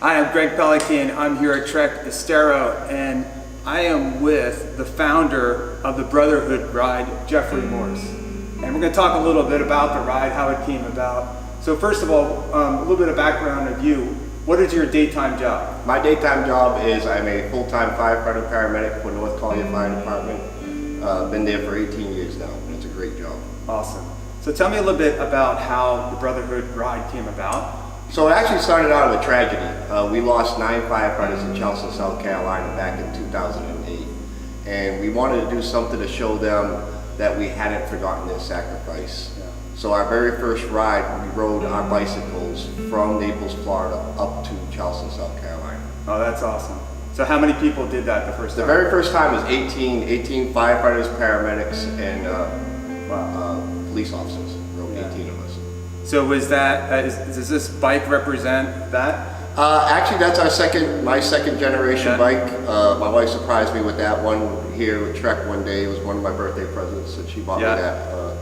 Hi, I'm Greg Pelican. I'm here at Trek Estero, and I am with the founder of the Brotherhood Ride, Jeffrey Morse. And we're going to talk a little bit about the ride, how it came about. So first of all, a little bit of background of you. What is your daytime job? My daytime job is I'm a full-time firefighter paramedic for North Collier Fire Department. Been there for 18 years now. It's a great job. Awesome. So tell me a little bit about how the Brotherhood Ride came about. So it actually started out of a tragedy. We lost 9 firefighters in Charleston, South Carolina back in 2008. And we wanted to do something to show them that we hadn't forgotten their sacrifice. Yeah. So our very first ride, we rode our bicycles from Naples, Florida up to Charleston, South Carolina. Oh, that's awesome. So how many people did that the first time? The very first time was 18 firefighters, paramedics, and police officers. Rode 18 of us. So was that, does this bike represent that? Actually, that's my second generation bike. My wife surprised me with that one here at Trek one day. It was one of my birthday presents, and she bought me that.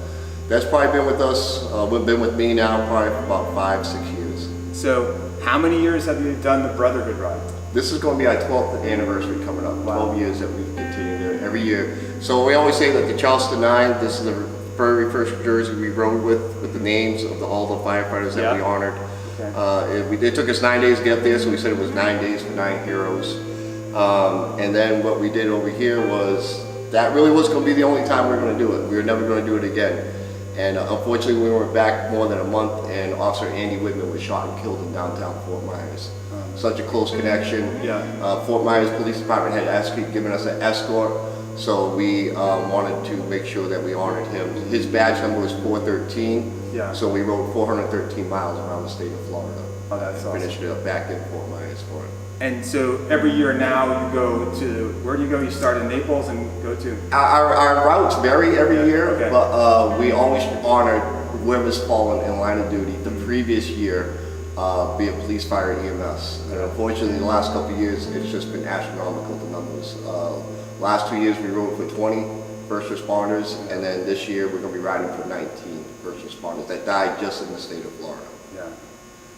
That's probably been with us, been with me now probably for about 5-6 years. So how many years have you done the Brotherhood Ride? This is going to be our 12th anniversary coming up. 12 years that we've continued it every year. So we always say that the Charleston 9, this is the very first jersey we rode with the names of all the firefighters that we honored. Okay. It took us 9 days to get there, so we said it was 9 days for 9 heroes. And then what we did over here was, that really was going to be the only time we were going to do it. We were never going to do it again. And unfortunately, we were back more than a month, and Officer Andy Whitman was shot and killed in downtown Fort Myers. Such a close connection. Fort Myers Police Department had actually given us an escort, so we wanted to make sure that we honored him. His badge number was 413, so we rode 413 miles around the state of Florida. Oh, that's awesome. Finished it up back in Fort Myers for it. And so every year now you go to, where do you go? You start in Naples and go to? Our routes vary every year, but we always honor whoever's fallen in line of duty the previous year, be it police, fire, EMS. And unfortunately, the last couple of years, it's just been astronomical, the numbers. Last 2 years, we rode for 20 first responders, and then this year, we're going to be riding for 19 first responders that died just in the state of Florida. Yeah.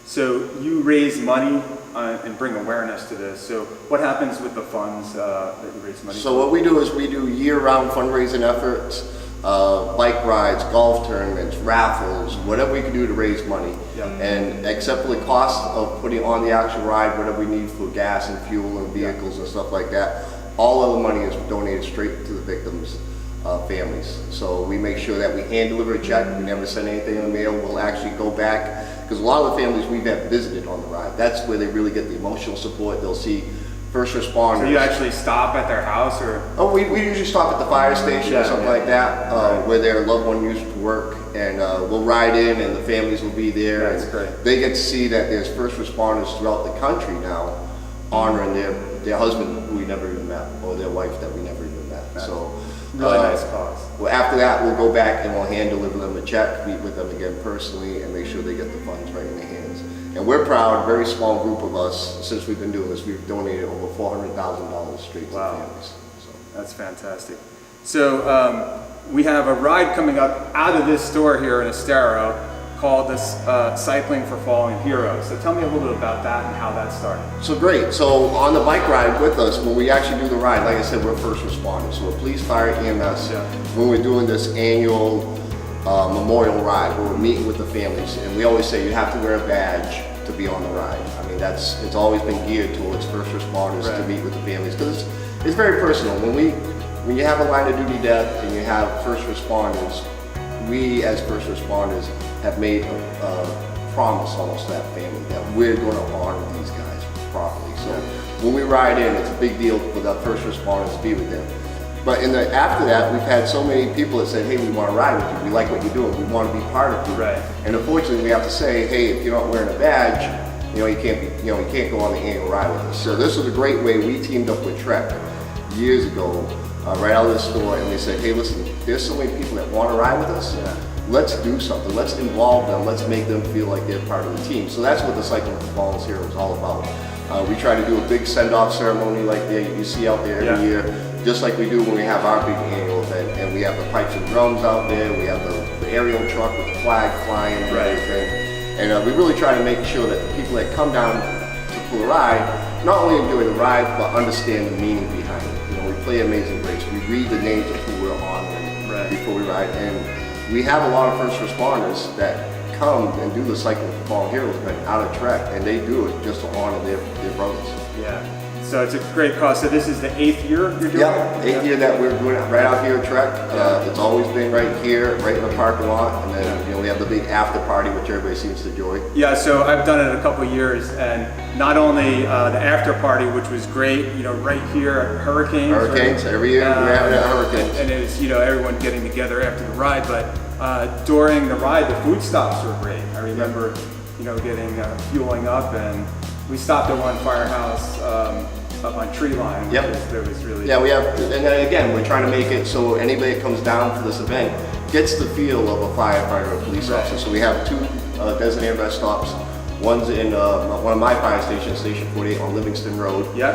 So you raise money and bring awareness to this. So what happens with the funds that you raise money for? So what we do is we do year-round fundraising efforts, bike rides, golf tournaments, raffles, whatever we can do to raise money. And except for the cost of putting on the actual ride, whatever we need for gas and fuel and vehicles and stuff like that, all of the money is donated straight to the victims' families. So we make sure that we hand deliver a check, we never send anything in the mail, we'll actually go back, because a lot of the families we've had visited on the ride, that's where they really get the emotional support. They'll see first responders. So you actually stop at their house, or? Oh, we usually stop at the fire station or something like that, where their loved one used to work, and we'll ride in and the families will be there. That's great. They get to see that there's first responders throughout the country now honoring their husband who we never even met, or their wife that we never even met. So really nice cause. Well, after that, we'll go back and we'll hand deliver them a check, meet with them again personally, and make sure they get the funds right in their hands. And we're proud, a very small group of us, since we've been doing this, we've donated over $400,000 straight to families. So. That's fantastic. So we have a ride coming up out of this store here in Estero called this Cycling for Fallen Heroes. So tell me a little bit about that and how that started. So great. So on the bike ride with us, when we actually do the ride, like I said, we're first responders. So we're police, fire, EMS. When we're doing this annual memorial ride, where we're meeting with the families, and we always say you have to wear a badge to be on the ride. I mean, it's always been geared towards first responders to meet with the families, because it's very personal. When you have a line of duty death and you have first responders, we as first responders have made a promise almost to that family that we're going to honor these guys properly. So when we ride in, it's a big deal for the first responders to be with them. But after that, we've had so many people that said, hey, we want to ride with you. We like what you're doing. We want to be part of you. And unfortunately, we have to say, hey, if you're not wearing a badge, you can't go on the annual ride with us. So this was a great way. We teamed up with Trek years ago, right out of the store, and they said, hey, listen, there's so many people that want to ride with us. Let's do something. Let's involve them. Let's make them feel like they're part of the team. So that's what the Cycling for Fallen Heroes is all about. We try to do a big send-off ceremony like you see out there every year, just like we do when we have our big annual event. And we have the pipes and drums out there. We have the aerial truck with the flag flying and everything. And we really try to make sure that the people that come down to people to ride, not only enjoy the ride, but understand the meaning behind it. You know, we play Amazing Grace. We read the names of who we're honoring before we ride, and we have a lot of first responders that come and do the Cycling for Fallen Heroes event out of Trek, and they do it just to honor their brothers. Yeah. So it's a great cause. So this is the 8th year you're doing Yeah, it? 8th year that we're doing it right out here at Trek. It's always been right here, right in the parking lot, and then you know we have the big after party, which everybody seems to enjoy. Yeah, so I've done it a couple of years, and not only the after party, which was great, you know, right here at Hurricanes. Hurricanes, right? every year we're having Hurricanes. And it's, you know, everyone getting together after the ride, but during the ride, the food stops were great. I remember, you know, getting fueling up, and we stopped at one firehouse up on Tree Line. Yep. That was really. Yeah, we have, and then again, we're trying to make it so anybody that comes down for this event gets the feel of a firefighter or police officer. So we have 2 designated rest stops. One's in one of my fire stations, Station 48 on Livingston Road. Yeah.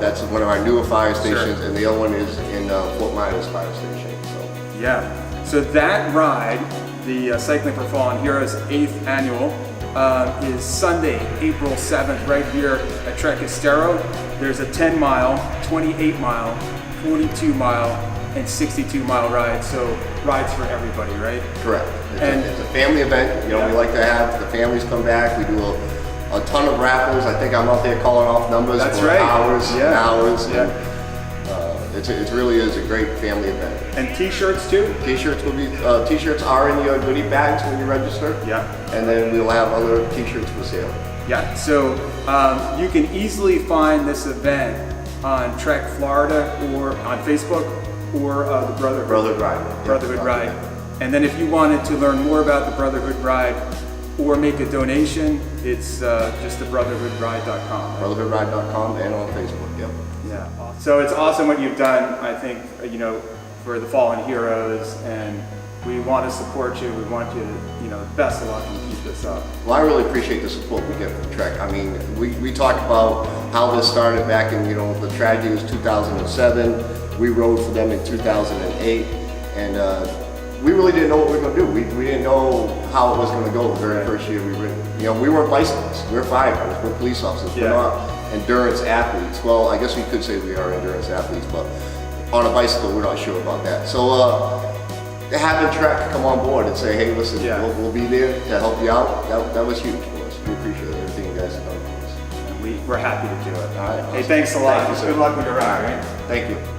That's one of our newer fire stations, and the other one is in Fort Myers Fire Station. So. Yeah. So that ride, the Cycling for Fallen Heroes 8th annual, is Sunday, April 7th, right here at Trek Estero. There's a 10-mile, 28-mile, 42-mile, and 62-mile ride. So rides for everybody, right? Correct. It's a family event. You know, we like to have the families come back. We do a ton of raffles. I think I'm out there calling off numbers for hours and hours. Yeah. It really is a great family event. And T-shirts too? T-shirts will be T-shirts are in your goodie bags when you register. Yeah. And then we'll have other T-shirts for sale. Yeah. So you can easily find this event on Trek Florida or on Facebook or the Brotherhood Ride. And then if you wanted to learn more about the Brotherhood Ride or make a donation, it's just the brotherhoodride.com. Right? Brotherhoodride.com and on Facebook. Yep. Yeah. So it's awesome what you've done, I think, you know, for the Fallen Heroes, and we want to support you. We want you to, you know, best of luck and keep this up. Well, I really appreciate the support we get from Trek. I mean, we talked about how this started back in, you know, the tragedy was 2007. We rode for them in 2008, and we really didn't know what we were going to do. We didn't know how it was going to go the very first year we were, you know, we weren't bicyclists. We're firefighters. We're police officers. We're not endurance athletes. Well, I guess we could say we are endurance athletes, but on a bicycle, we're not sure about that. So having Trek come on board and say, hey, listen, we'll be there to help you out, that was huge for us. We appreciate everything you guys have done for us. And we're happy to do it. All right. Hey, thanks a lot. Thank you, Good luck with your ride, right? Thank you.